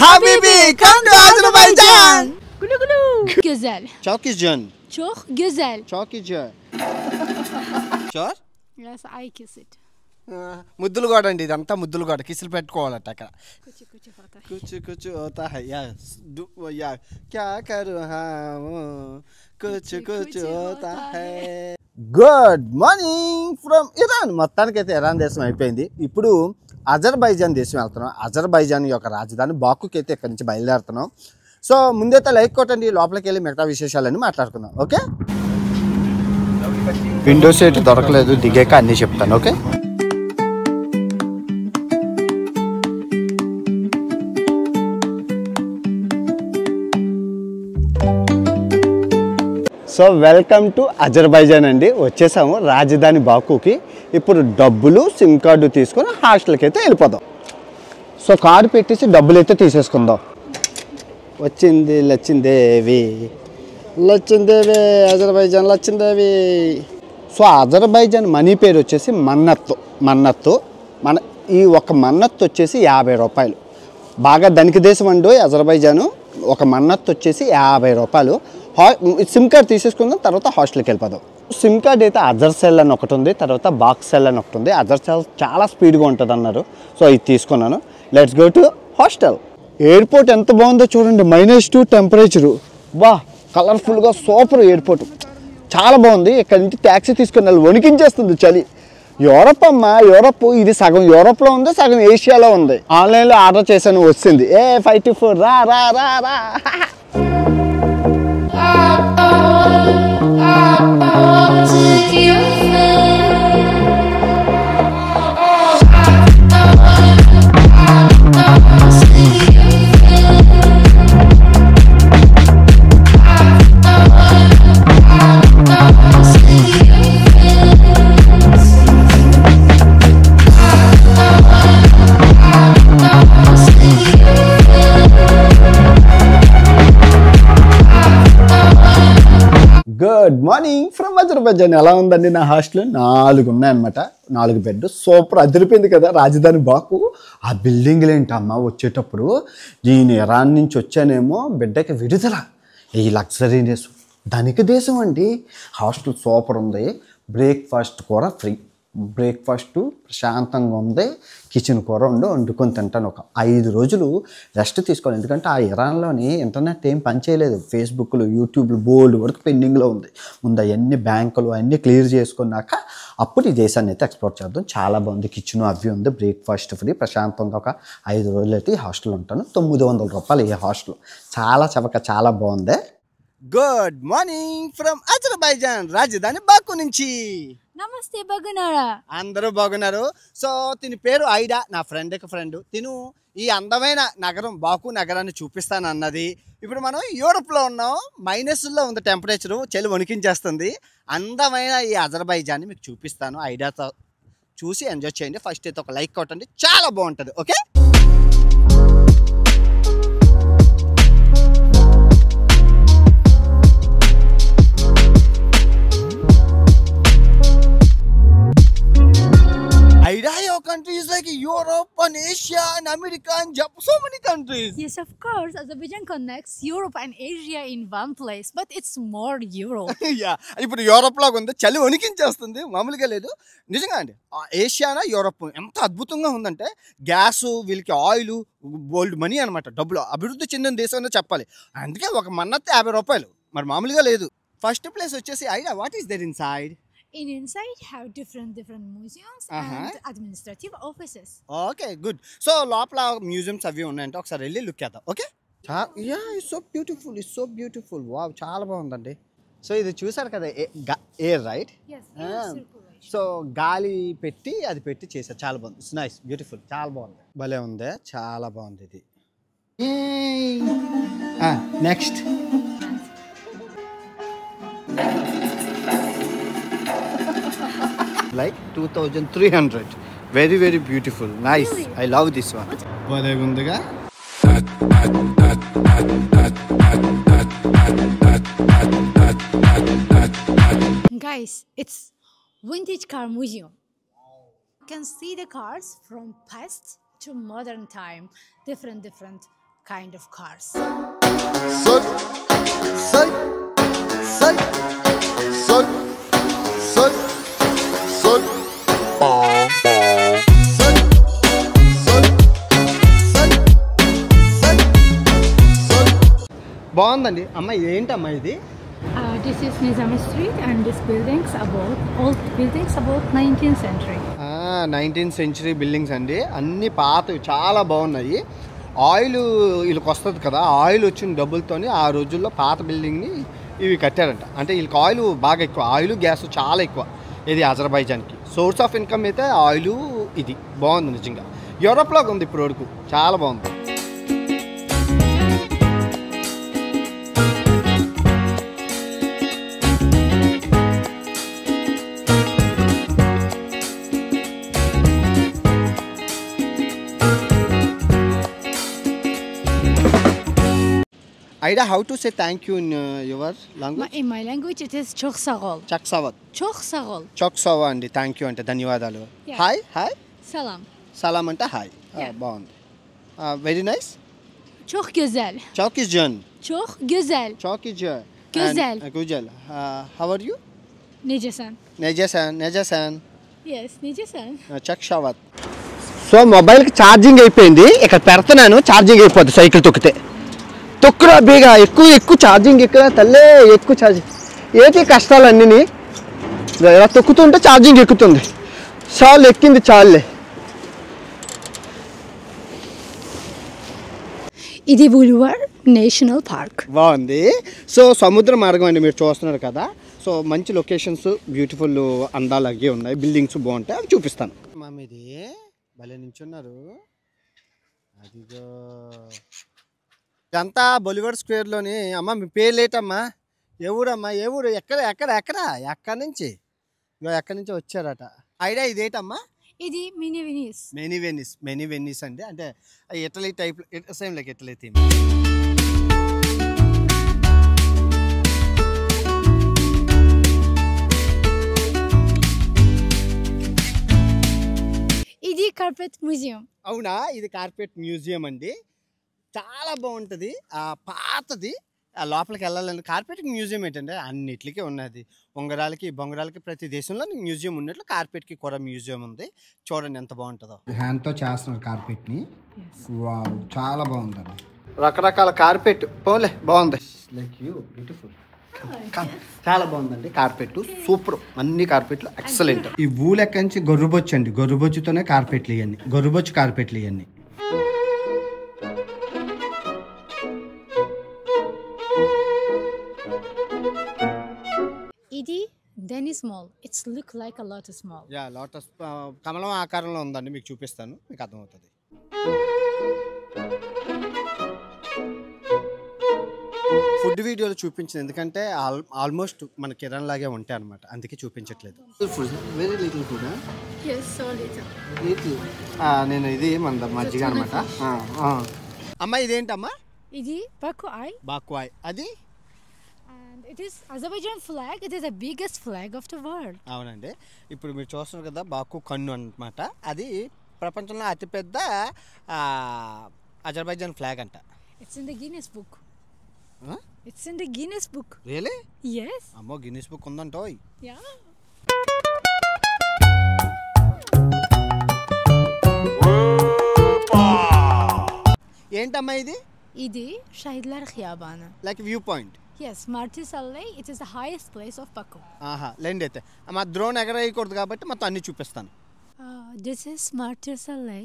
Habibi, come to Azerbaijan. Gulu gulu. Güzel. Çok güzel. Çok güzel. Çok güzel. Sure? Yes, I kiss it. ముద్దులు కూడా అండి ఇదంతా ముద్దులు కూడా కిసులు పెట్టుకోవాలట అక్కడ Kuchu kuchu hota hai. కుచు కుచు హోతా హై యా క్యా కరు కుచు కుచు హోతా హై. Good morning from Iran. మొత్తానికైతే ఇరాన్ దేశం అయిపోయింది. ఇప్పుడు అజర్బైజాన్ దేశం వెళ్తున్నాం. అజర్బైజాన్ యొక్క రాజధాని బాకుకి అయితే ఇక్కడి నుంచి బయలుదేరుతున్నాం. సో ముందైతే లైక్ కొట్టండి, లోపలికి వెళ్ళి మిగతా విశేషాలన్నీ మాట్లాడుకుందాం. ఓకే, విండో సీట్ దొరకలేదు, దిగాక అన్నీ చెప్తాను. Okay, so welcome to Azerbaijan అండి. వచ్చేసాము రాజధాని బాకుకి. ఇప్పుడు డబ్బులు సిమ్ కార్డు తీసుకొని హాస్టల్కి అయితే వెళ్ళిపోదాం. సో కార్డు పెట్టేసి డబ్బులు అయితే తీసేసుకుందాం. వచ్చింది లచ్చిందేవి, లచ్చిందేవి, అజర్బైజాన్ లచ్చిందేవి. సో అజర్బైజాన్ మనీ పేరు వచ్చేసి మన్నత్తు. ఈ ఒక మన్నత్తు వచ్చేసి 50 రూపాయలు. బాగా ధనిక దేశం అండి అజర్బైజాను. ఒక మన్నత్తు వచ్చేసి 50 రూపాయలు. సిమ్ కార్డ్ తీసేసుకుందాం, తర్వాత హాస్టల్కి వెళ్ళిపోదాం. సిమ్ కార్డ్ అయితే అజర్ సెల్ అని ఒకటి ఉంది, తర్వాత బాక్స్ సెల్ అని ఒకటి ఉంది. అజర్ సెల్ చాలా స్పీడ్గా ఉంటుంది అన్నారు, సో ఇది తీసుకున్నాను. Let's go to hostel. Airport ఎంత బాగుందో చూడండి, -2 టెంపరేచరు. బా కలర్ఫుల్గా సూపర్ ఎయిర్పోర్ట్, చాలా బాగుంది. ఇక్కడ నుంచి ట్యాక్సీ తీసుకుని వెళ్ళి వణికించేస్తుంది చలి. యూరప్ అమ్మ, యూరప్. ఇది సగం యూరప్లో ఉంది, సగం ఏషియాలో ఉంది. ఆన్లైన్లో ఆర్డర్ చేశాను, వచ్చింది. 524 రా రా రా రా. Good morning from Azerbaijan. ఎలా ఉందండి నా హాస్టల్? 4 ఉన్నాయన్నమాట, 4 బెడ్. సూపర్ అదిరిపోయింది కదా రాజధాని బాకు. ఆ బిల్డింగ్లు ఏంటమ్మా వచ్చేటప్పుడు. నేను ఇరాన్ నుంచి వచ్చానేమో, బిడ్డకి విడుదల. ఈ లగ్జరీనెస్, ధనిక దేశం అండి. హాస్టల్ సూపర్ ఉంది. బ్రేక్ఫాస్ట్ కూడా ఫ్రీ. బ్రేక్ఫాస్ట్ ప్రశాంతంగా ఉంది. కిచెన్ కూర వండుకొని తింటాను. ఒక 5 రోజులు రెస్ట్ తీసుకోవాలి, ఎందుకంటే ఆ ఇరాన్లోని ఇంటర్నెట్ ఏం పనిచేయలేదు. ఫేస్బుక్లు, యూట్యూబ్లు బోల్డ్ వరకు పెండింగ్లో ఉంది. ముందు అవన్నీ బ్యాంకులు అన్నీ క్లియర్ చేసుకున్నాక అప్పుడు ఈ దేశాన్ని అయితే ఎక్స్పోర్ట్ చేద్దాం. చాలా బాగుంది, కిచెన్ అవి ఉంది, బ్రేక్ఫాస్ట్ ఫ్రీ. ప్రశాంతంగా ఒక 5 రోజులు అయితే ఈ హాస్టల్ ఉంటాను. 900 రూపాయలు ఈ హాస్టల్. చాలా చవక, చాలా బాగుంది. గుడ్ మార్నింగ్ ఫ్రమ్ అజర్బైజాన్, రాజధాని బాకు నుంచి. నమస్తే, బాగున్నారా? అందరూ బాగున్నారు. సో తిని పేరు ఐడా, నా ఫ్రెండ్. తిను ఈ అందమైన నగరం బాకు నగరాన్ని చూపిస్తానన్నది. ఇప్పుడు మనం యూరోప్లో ఉన్నాం, మైనస్లో ఉంది టెంపరేచరు, చలి వణికించేస్తుంది. అందమైన ఈ అజర్బైజాన్ని మీకు చూపిస్తాను. ఐడాతో చూసి ఎంజాయ్ చేయండి. ఫస్ట్ అయితే ఒక లైక్ కొట్టండి, చాలా బాగుంటుంది. Okay, your countries like Europe and Asia and America and Japan, so many countries. Yes, of course. Azerbaijan connects Europe and Asia in one place, but it's more Europe. Yeah, ఇప్పుడు Europe లాగా ఉంది, చలి వణికించేస్తుంది, మామూలుగా లేదు. నిజంగా అండి, ఏషియానా Europe ఎంత అద్భుతంగా ఉందంటే, గ్యాస్, వీళ్ళకి ఆయిల్, బోల్డ్ మనీ అనమాట, డబ్బులు. అభివృద్ధి చెందిన దేశం అని చెప్పాలి. అందుకే ఒక మన్నత్తు 50 రూపాయలు, మరి మామూలుగా లేదు. ఫస్ట్ ప్లేస్ వచ్చేసి ఐడా. What is there inside? Inside have different museums and administrative offices. Okay, good. So లోపల మ్యూజియంస్ అవి ఉన్నాయంటే ఒకసారి వెళ్ళి లుక్ చేద్దాం. Okay, yeah, it's so beautiful. Wow, చాలా బాగుందండి. సో ఇది చూసారు కదా, ఎయిర్ రైట్. సో గాలి పెట్టి అది పెట్టి చేశారు, చాలా బాగుంది. ఇట్స్ నైస్, బ్యూటిఫుల్, చాలా బాగుంది, భలే ఉంది, చాలా బాగుంది ఇది. Next like 2300. Very beautiful, nice. Really? I love this one. భలే ఉందిగా. Guys, it's vintage car museum. You can see the cars from past to modern time. Different kind of cars. Soy, soy, soy, soy, soy, soy. బాగుందండి అమ్మ. ఏంటమ్మా ఇది? This is Nizam Street and this buildings about old buildings about 19th century. 19th century buildings అండి. అన్ని పాతవి చాలా బాగున్నాయి. Oil వీళ్ళకి వస్తుంది కదా, ఆయిల్ వచ్చిన డబ్బులతోని ఆ రోజుల్లో పాత బిల్డింగ్ని ఇవి కట్టారంట. అంటే వీళ్ళకి ఆయిల్ బాగా ఎక్కువ, ఆయిల్ గ్యాస్ చాలా ఎక్కువ ఇది అజర్బైజాన్కి. సోర్స్ ఆఫ్ ఇన్కమ్ అయితే ఆయిల్. ఇది బాగుంది నిజంగా. యూరోప్లాగా ఉంది ఇప్పుడు వరకు, చాలా బాగుంది. Aida, how to say thank you in your language? In my language it is çok sağ ol. Çok sağ ol. Çok sağ ol. Çok sağ ol అండి. థ్యాంక్ యూ అంటే ధన్యవాదాలు. Yeah. Hi hi. Salam. సలాం అంటే hi. Yeah. బాగుంది. Very nice. Çok güzel. Çok güzel. Çok güzel. Çok güzel. Güzel. Güzel. How are you? Necesin? Necesin. Yes, necesin? Çok sağ ol. So మొబైల్కి charging అయిపోయింది. ఇక్కడ పెడుతున్నాను, charging అయిపోద్ది cycle తొక్కితే. తొక్కురా బేగా, ఎక్కువ ఛార్జింగ్ ఎక్కువ తల్లే, ఎక్కువ ఛార్జింగ్. ఏంటి కష్టాలన్నీ? ఇలా తొక్కుతుంటే ఛార్జింగ్ ఎక్కుతుంది. చాలు ఎక్కింది, చాలులే. ఇది బుల్వార్ నేషనల్ పార్క్. బాగుంది. సో సముద్ర మార్గం అండి మీరు చూస్తున్నారు కదా. సో మంచి లొకేషన్స్, బ్యూటిఫుల్ అందాలు అవి ఉన్నాయి, బిల్డింగ్స్ బాగుంటాయి, అవి చూపిస్తాను. మా మీది భలే నించున్నారు. అదిగో ఇదంతా బొలివర్ స్క్వేర్లోని. అమ్మ మీ పేరు ఏంటమ్మా? ఏ ఊరమ్మా? ఏ ఊరు? ఎక్కడి నుంచి? ఎక్కడి నుంచి వచ్చారట. ఐడియా ఇదేటమ్మా? ఇది మినీ వెనీస్. మెనీ వెన్నీస్ అండి. అంటే Italy type, same like Italy theme. ఇది కార్పెట్ మ్యూజియం. అవునా? ఇది కార్పెట్ మ్యూజియం అండి. చాలా బాగుంటుంది. పాతది. లోపలికి వెళ్ళాలని కార్పెట్ మ్యూజియం ఏంటంటే అన్నిటికీ ఉన్నది. బొంగరాలకి ప్రతి దేశంలో మ్యూజియం ఉన్నట్లు కార్పెట్కి కూడా మ్యూజియం ఉంది. చూడండి ఎంత బాగుంటుందో. హ్యాండ్తో చేస్తున్నారు కార్పెట్ని. చాలా బాగుందండి. రకరకాల కార్పెట్. పోలే బాగుంది. Like you beautiful. చాలా బాగుందండి కార్పెట్. సూపర్. అన్ని కార్పెట్లు ఎక్సలెంట్. ఈ ఊలు ఎక్కడి నుంచి గొర్రుబొచ్చు అండి. గొర్రుబొచ్చుతోనే కార్పెట్లు ఇవన్నీ. గొర్రుబొచ్చు కార్పెట్లు ఇవన్నీ. ఇది Denis mall. It's look like a lotus mall. Yeah, lotus కమలం ఆకారంలో ఉందండి. మీకు చూపిస్తాను, మీకు అర్థమవుతుంది. ఫుడ్ వీడియోలు చూపించింది ఎందుకంటే ఆల్మోస్ట్ మన కిరణ్ లాగే ఉంటాయి అనమాట, అందుకే చూపించట్లేదు. Very little food. నేను ఇది మన మజ్జిగ అనమాట. అమ్మా ఇదేంటమ్మా? ఇది బాకుఐ. బాకుఐ. అది It is Azerbaijan flag. It is the biggest flag of the world. అవునండి. ఇప్పుడు మీరు చూస్తున్నారు కదా బాకు కన్ను అన్నమాట. అది ప్రపంచంలో అతిపెద్ద అజర్బైజాన్ ఫ్లాగ్ అంట. It's in the Guinness book. It's in the Guinness book. Really? Yes. అమ్మో, గిన్నిస్ బుక్ ఉందంటోయ్. Yeah. ఏంటమ్మా ఇది? ఇది షహీద్లార్ ఖియాబాన్. Like view point. Yes, Martis Alley. It is the highest place of Baku. ఆహా, లేండి అయితే మా డ్రోన్ ఎగరేయకూడదు కాబట్టి మొత్తం అన్ని చూపిస్తాను. This is Martis Alley.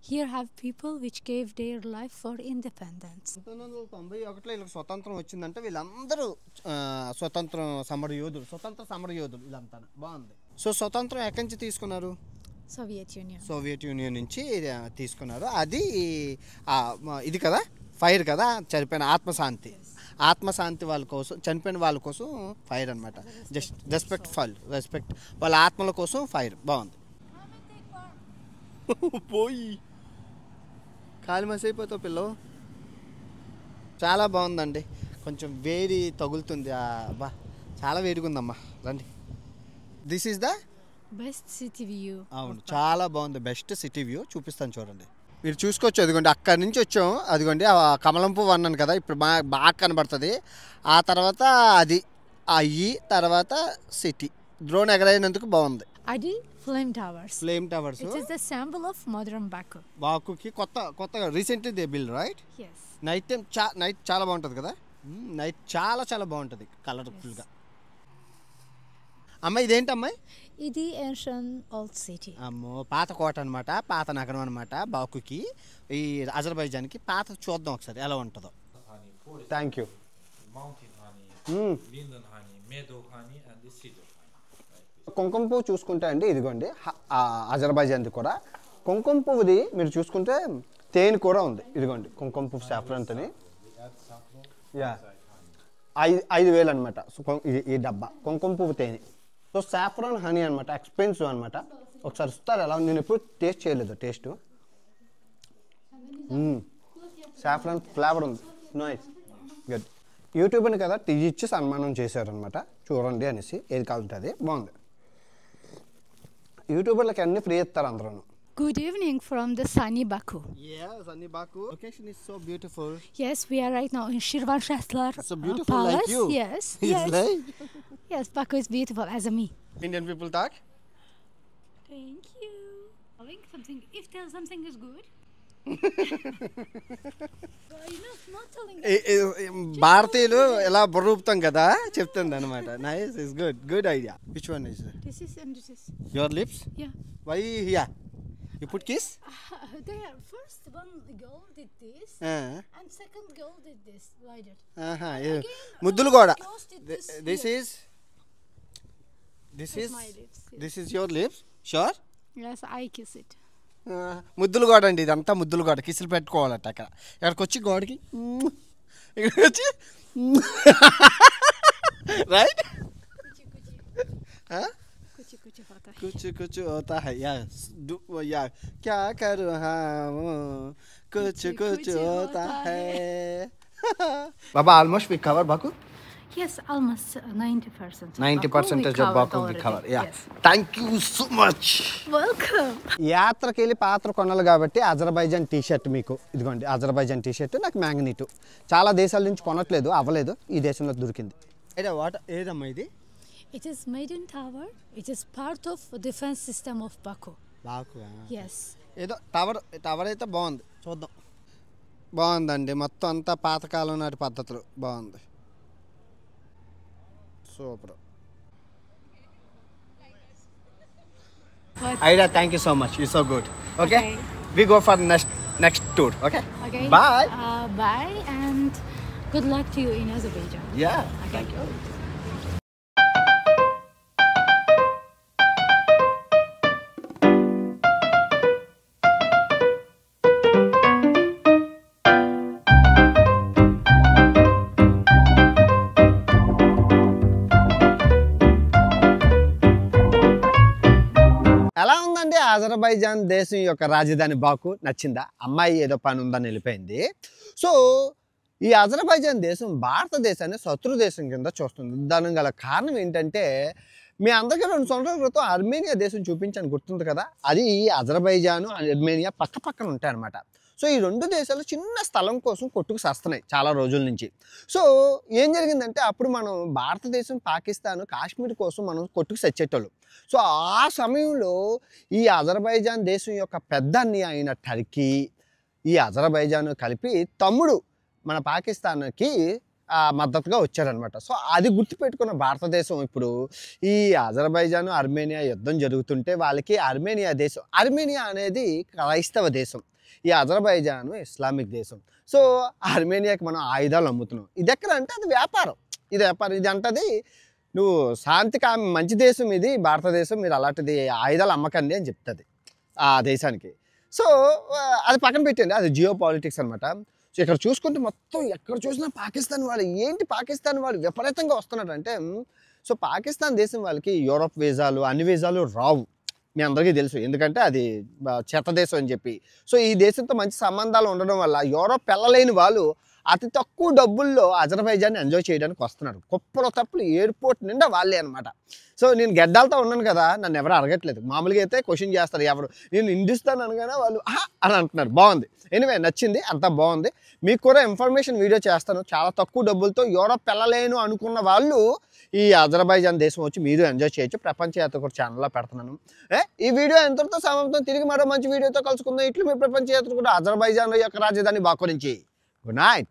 Here have people which gave their life for independence. 1991లో వీళ్ళకి స్వతంత్రం వచ్చిందంటే వీళ్ళందరూ స్వతంత్ర సమర యోధులు వీళ్ళంతా. బాగుంది. సో స్వతంత్రం ఎక్కడి నుంచి తీసుకున్నారు? సోవియట్ యూనియన్ నుంచి తీసుకున్నారు. అది ఇది కదా, ఫైర్ కదా, చనిపోయిన ఆత్మశాంతి వాళ్ళ కోసం, చనిపోయిన వాళ్ళ కోసం ఫైర్ అనమాట. జస్ట్ రెస్పెక్ట్ వాళ్ళ ఆత్మల కోసం ఫైర్. బాగుంది. పోయి కాలు మసైపోతావు పిల్లలు. చాలా బాగుందండి. కొంచెం వేడి తగులుతుంది. అబ్బా చాలా వేడిగా ఉందమ్మా. రండి. This is the best city view. అవును, చాలా బాగుంది. బెస్ట్ సిటీ వ్యూ చూపిస్తాను చూడండి. మీరు చూసుకోవచ్చు, అదిగోండి అక్కడి నుంచి వచ్చాం, అదిగోండి ఆ కమలం పువ్వు అన్నాను కదా, ఇప్పుడు బాగా కనబడుతుంది. ఆ తర్వాత అది అయ్యి తర్వాత సిటీ డ్రోన్ ఎగరైనందుకు బాగుంది. Adi Flame Towers. Flame towers It is the symbol of modern Baku. బాకుకి కొత్తగా recently they build right. Yes. Night time night చాలా బాగుంటుంది కదా, నైట్ చాలా బాగుంటుంది కలర్ఫుల్గా. అమ్మాయి ఇదేంటి అమ్మాయి? Idi ancient old city. అమ్మో పాత కోట అనమాట, పాత నగరం అనమాట బాకుకి, ఈ అజర్బైజాన్కి. పాత చూద్దాం ఒకసారి ఎలా ఉంటుందో. Thank you. Mountain honey, linden honey, meadow honey, and the cedar honey. కుంకుమ పువ్వు చూసుకుంటే అండి, ఇదిగోండి అజర్బైజాన్ది కూడా కుంకుమ పువ్వుది మీరు చూసుకుంటే తేనె కూడా ఉంది. ఇదిగోండి కుంకుమ పువ్వు సాఫ్రాన్తోని. యా 5,000 అనమాట ఈ డబ్బా కుంకుమ పువ్వు తేనె. సో సాఫ్రాన్ హనీ అనమాట, ఎక్స్పెన్సివ్ అనమాట. ఒకసారి ఇస్తారు ఎలా, నేను ఎప్పుడు టేస్ట్ చేయలేదు. టేస్ట్ సాఫ్రాన్ ఫ్లేవర్ ఉంది. Nice good. యూట్యూబ్ని కదా టీజీ ఇచ్చి సన్మానం చేశారనమాట, చూడండి అనేసి. ఏది కావాలంటే అది బాగుంది. యూట్యూబర్లకి అన్ని ఫ్రీ ఇస్తారు అందరూ. Good evening from the sunny Baku. Yeah, sunny Baku. Location is so beautiful. Yes, we are right now in Shirvan Shahlar So beautiful Palace. like you. Yes, It's yes. like Yes, Baku is beautiful as a me. Indian people talk. Thank you. Something. If there's something is good. Not telling. భారతీయులు ఎలా బుర్రూపుతాం కదా, చెప్తుంది అనమాట. Nice, is good idea. Which one is This is and this is. Your lips? Yeah. Why here you put kiss? There, first one girl did this, and second girl did this. Like that. ముద్దులు కూడా. Girls did this. This With is my lips, yes. this is your lips. Sure. Yes, I kiss it. ముద్దులు గోడ అండి, ఇదంతా ముద్దులు గోడ. కిసులు పెట్టుకోవాలట అక్కడ. ఇక్కడికి వచ్చి గోడకి ఇక్కడికి వచ్చి రైట్. कुछ कुछ होता है यार, यार क्या करूँ हम, कुछ कुछ होता है. Baba, almost we cover Baku. Yes, almost 90%. 90% of Baku we cover. Yeah. Yes. Thank you so much. Welcome. యాత్రకి వెళ్ళి పాత్ర కొనాలి కాబట్టి అజర్బైజాన్ టీ షర్ట్ మీకు ఇదిగోండి. అజర్బైజాన్ టీ షర్ట్ నాకు మ్యాగ్నెట్. చాలా దేశాల నుంచి కొనట్లేదు, అవ్వలేదు, ఈ దేశంలో దొరికింది. ఏదమ్మా ఇది? It is Maiden Tower. It is part of the defense system of Baku. Baku Yes. ఏదో టవర్ అయితే బాగుంది, చూద్దాం. బాగుందండి, మొత్తం అంతా పాతకాలం నాటి పద్ధతులు. బాగుంది, super. Aida, thank you so much. You're so good. Okay? We go for next tour. Okay? Okay. Bye. Bye and good luck to you in Azerbaijan. Yeah. Okay. Thank you. ఎలా ఉందండి అజర్బైజాన్ దేశం యొక్క రాజధాని బాకు? నచ్చిందా? అమ్మాయి ఏదో పని ఉందని వెళ్ళిపోయింది. సో ఈ అజర్బైజాన్ దేశం భారతదేశాన్ని శత్రు దేశం కింద చూస్తుంది. దానికి గల కారణం ఏంటంటే, మీ అందరికీ 2 సంవత్సరాల క్రితం అర్మేనియా దేశం చూపించాను, గుర్తుంది కదా? అది అజర్బైజాన్ అర్మేనియా పక్క పక్కన ఉంటాయి అన్నమాట. సో ఈ 2 దేశాలు చిన్న స్థలం కోసం కొట్టుకు సస్తున్నాయి చాలా రోజుల నుంచి. సో ఏం జరిగిందంటే, అప్పుడు మనం భారతదేశం పాకిస్తాన్ కాశ్మీర్ కోసం మనం కొట్టుకు సచ్చేటోళ్ళు. సో ఆ సమయంలో ఈ అజర్బైజాన్ దేశం యొక్క పెద్ద అన్నయ్య అయిన టర్కీ, ఈ అజర్బైజాన్ కలిపి తమ్ముడు మన పాకిస్తాన్కి మద్దతుగా వచ్చారనమాట. సో అది గుర్తుపెట్టుకున్న భారతదేశం ఇప్పుడు ఈ అజర్బైజాన్ అర్మేనియా యుద్ధం జరుగుతుంటే వాళ్ళకి అర్మేనియా అనేది క్రైస్తవ దేశం, ఈ అజర్బైజాన్ ఇస్లామిక్ దేశం. సో అర్మేనియాకి మనం ఆయుధాలు అమ్ముతున్నాం. ఇది ఎక్కడ అంటే అది వ్యాపారం. ఇది అంటది, నువ్వు శాంతికి మంచి దేశం ఇది భారతదేశం, మీరు అలాంటిది ఆయుధాలు అమ్మకండి అని చెప్తుంది ఆ దేశానికి. సో అది పక్కన పెట్టండి, అది జియో పాలిటిక్స్ అనమాట. సో ఇక్కడ చూసుకుంటే మొత్తం ఎక్కడ చూసినా పాకిస్తాన్ వాళ్ళు. ఏంటి పాకిస్తాన్ వాళ్ళు విపరీతంగా వస్తున్నారు అంటే, సో పాకిస్తాన్ దేశం వాళ్ళకి యూరోప్ వీసాలు అన్ని వీసాలు రావు, మీ అందరికీ తెలుసు, ఎందుకంటే అది చెత్త దేశం అని చెప్పి. సో ఈ దేశంతో మంచి సంబంధాలు ఉండడం వల్ల యూరోప్ వెళ్ళలేని వాళ్ళు అతి తక్కువ డబ్బుల్లో అజర్బైజాన్ ఎంజాయ్ చేయడానికి వస్తున్నారు. కుప్పలు తప్పులు ఎయిర్పోర్ట్ నిండా వాళ్ళే అనమాట. సో నేను గెడ్డాలతో ఉన్నాను కదా, నన్ను ఎవరు అడగట్లేదు. మామూలుగా అయితే క్వశ్చన్ చేస్తారు ఎవరు, నేను హిందుస్థాన్ అనగానే వాళ్ళు అని అంటున్నారు. బాగుంది, ఎనివే నచ్చింది, అంతా బాగుంది. మీకు కూడా ఇన్ఫర్మేషన్ వీడియో చేస్తాను. చాలా తక్కువ డబ్బులతో యూరోప్ వెళ్ళలేను అనుకున్న వాళ్ళు ఈ అజర్బైజాన్ దేశం వచ్చి మీరు ఎంజాయ్ చేయొచ్చు. ప్రపంచ యాత్ర కూడా ఛానల్లో పెడుతున్నాను. ఈ వీడియో ఎంతటితో సమాప్తం. తిరిగి మరో మంచి వీడియోతో కలుసుకుందాం. ఇట్లు మీ ప్రపంచ యాత్ర కూడా అజర్బైజాన్ యొక్క రాజధాని బాకు నుంచి. Good night.